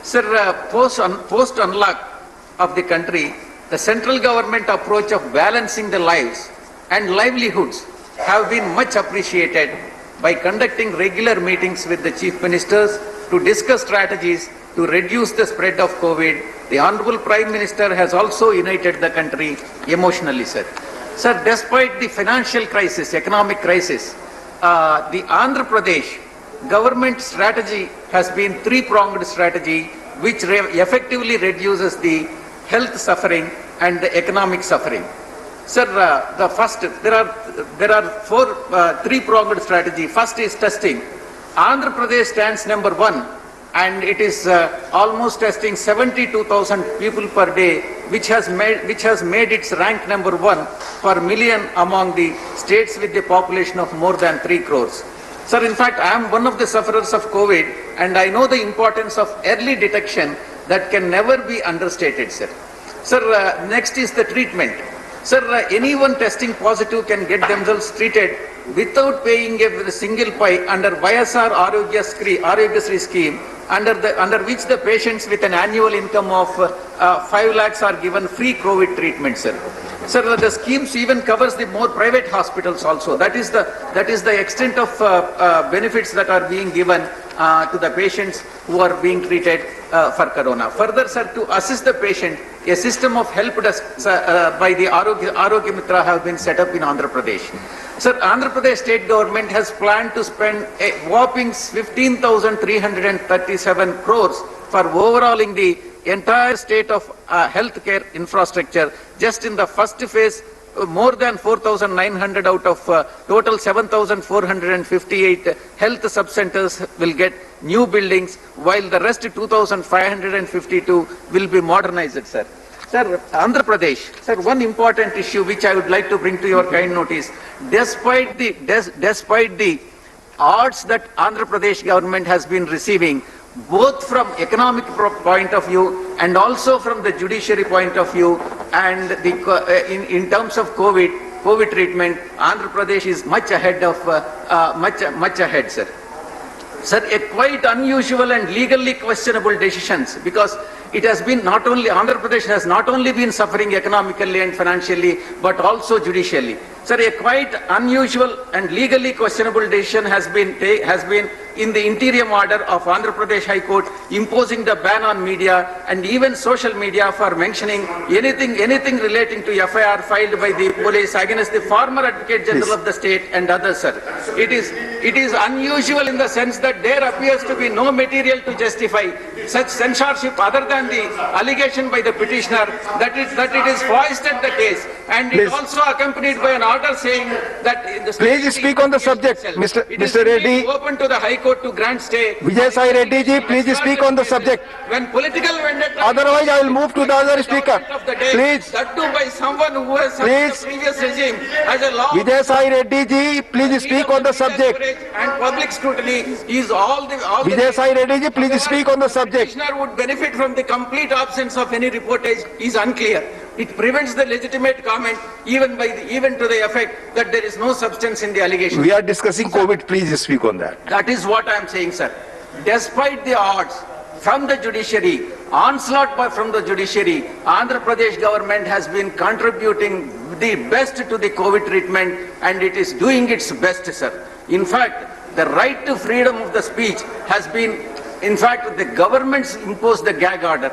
Sir, post unlock of the country, the central government approach of balancing the lives and livelihoods have been much appreciated by conducting regular meetings with the chief ministers to discuss strategies to reduce the spread of COVID. The Honorable Prime Minister has also united the country emotionally, sir. Sir, despite the financial crisis, economic crisis, the Andhra Pradesh government strategy has been three-pronged strategy which effectively reduces the health suffering and the economic suffering. Sir, the first, there are three-pronged strategy. First is testing. Andhra Pradesh stands number 1, and it is almost testing 72,000 people per day, which has made its rank number 1 per million among the states with a population of more than 3 crores. Sir, in fact, I am one of the sufferers of COVID, and I know the importance of early detection that can never be understated, sir. Sir, next is the treatment. Sir, anyone testing positive can get themselves treated without paying a single pai under YSR Arogyasri scheme, under which the patients with an annual income of 5 lakhs are given free COVID treatment, sir. Sir, the schemes even covers the more private hospitals also. That is the extent of benefits that are being given to the patients who are being treated for corona. Further, sir, to assist the patient, a system of help desk by the Arogya Mitra have been set up in Andhra Pradesh. Sir, Andhra Pradesh state government has planned to spend a whopping 15,337 crores for overhauling the entire state of healthcare infrastructure. Just in the first phase, more than 4,900 out of total 7,458 health subcenters will get new buildings, while the rest 2,552 will be modernized, sir. Sir, Andhra Pradesh, sir, one important issue which I would like to bring to your kind notice, despite the odds that Andhra Pradesh government has been receiving, both from economic point of view and also from the judiciary point of view, and in terms of COVID treatment, Andhra Pradesh is much ahead of much ahead, sir. Sir, a quite unusual and legally questionable decisions, because it has been not only, Andhra Pradesh has not only been suffering economically and financially, but also judicially. Sir, a quite unusual and legally questionable decision has been in the interim order of Andhra Pradesh High Court imposing the ban on media and even social media for mentioning anything relating to FIR filed by the police against the former Advocate General of the state and others, sir. It is unusual in the sense that there appears to be no material to justify such censorship other than the allegation by the petitioner that it is foisted the case, and it also accompanied by an order saying that the please speak on the subject, Mr. Reddy. Open to the High Court to grant stay. Vijay Sai Reddy ji, please speak on the subject. When political vendetta. Otherwise, I will move to the other speaker. Please. That too by someone who has served the previous regime as a law. Vijay Sai Reddy ji, please speak on the subject. And public scrutiny is all the. Vijay Sai Reddy ji, please speak on the subject. Petitioner would benefit from the complete absence of any reportage is unclear. It prevents the legitimate comment even to the effect that there is no substance in the allegation. We are discussing COVID. Please speak on that. That is what I am saying, sir. Despite the odds from the judiciary, onslaught from the judiciary, Andhra Pradesh government has been contributing the best to the COVID treatment, and it is doing its best, sir. In fact, the right to freedom of the speech has been, in fact, the governments imposed the gag order.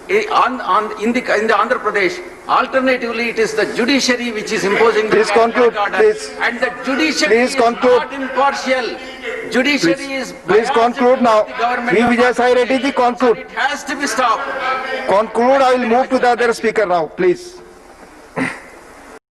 In the Andhra Pradesh, alternatively, it is the judiciary which is imposing the gag order. Please. And the judiciary is not impartial. Judiciary is please conclude now. Vijay Sai Reddy ji, conclude. It has to be stopped. Conclude. I will move to the other speaker now, please.